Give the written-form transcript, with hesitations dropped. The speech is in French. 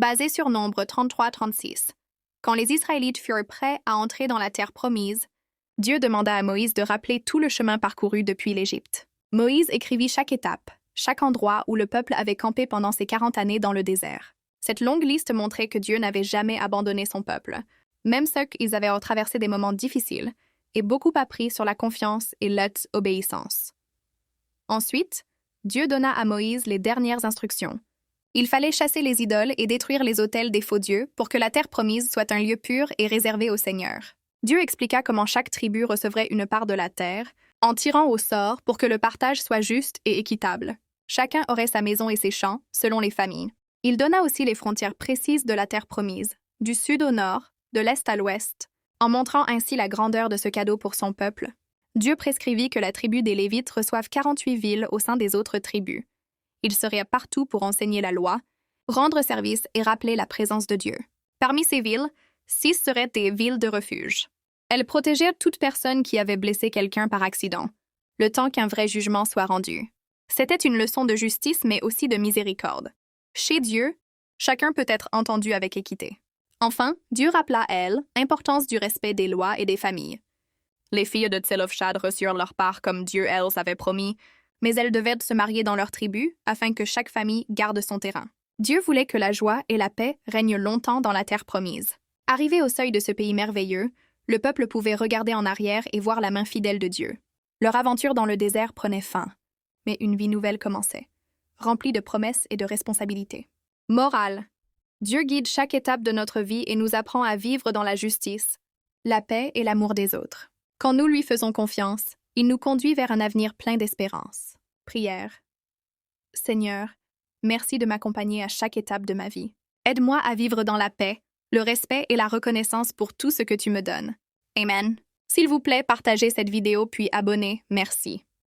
Basé sur Nombre 33-36. Quand les Israélites furent prêts à entrer dans la terre promise, Dieu demanda à Moïse de rappeler tout le chemin parcouru depuis l'Égypte. Moïse écrivit chaque étape, chaque endroit où le peuple avait campé pendant ces 40 années dans le désert. Cette longue liste montrait que Dieu n'avait jamais abandonné son peuple, même ceux qu'ils avaient traversé des moments difficiles, et beaucoup appris sur la confiance et l'obéissance. Ensuite, Dieu donna à Moïse les dernières instructions. Il fallait chasser les idoles et détruire les autels des faux dieux pour que la terre promise soit un lieu pur et réservé au Seigneur. Dieu expliqua comment chaque tribu recevrait une part de la terre, en tirant au sort pour que le partage soit juste et équitable. Chacun aurait sa maison et ses champs, selon les familles. Il donna aussi les frontières précises de la terre promise, du sud au nord, de l'est à l'ouest, en montrant ainsi la grandeur de ce cadeau pour son peuple. Dieu prescrivit que la tribu des Lévites reçoive 48 villes au sein des autres tribus. Ils seraient partout pour enseigner la loi, rendre service et rappeler la présence de Dieu. Parmi ces villes, 6 seraient des villes de refuge. Elles protégèrent toute personne qui avait blessé quelqu'un par accident, le temps qu'un vrai jugement soit rendu. C'était une leçon de justice mais aussi de miséricorde. Chez Dieu, chacun peut être entendu avec équité. Enfin, Dieu rappela à elle l'importance du respect des lois et des familles. Les filles de Tselofshad reçurent leur part comme Dieu elles avait promis, mais elles devaient se marier dans leur tribu afin que chaque famille garde son terrain. Dieu voulait que la joie et la paix règnent longtemps dans la terre promise. Arrivé au seuil de ce pays merveilleux, le peuple pouvait regarder en arrière et voir la main fidèle de Dieu. Leur aventure dans le désert prenait fin, mais une vie nouvelle commençait, remplie de promesses et de responsabilités. Morale. Dieu guide chaque étape de notre vie et nous apprend à vivre dans la justice, la paix et l'amour des autres. Quand nous lui faisons confiance, il nous conduit vers un avenir plein d'espérance. Prière. Seigneur, merci de m'accompagner à chaque étape de ma vie. Aide-moi à vivre dans la paix, le respect et la reconnaissance pour tout ce que tu me donnes. Amen. S'il vous plaît, partagez cette vidéo puis abonnez. Merci.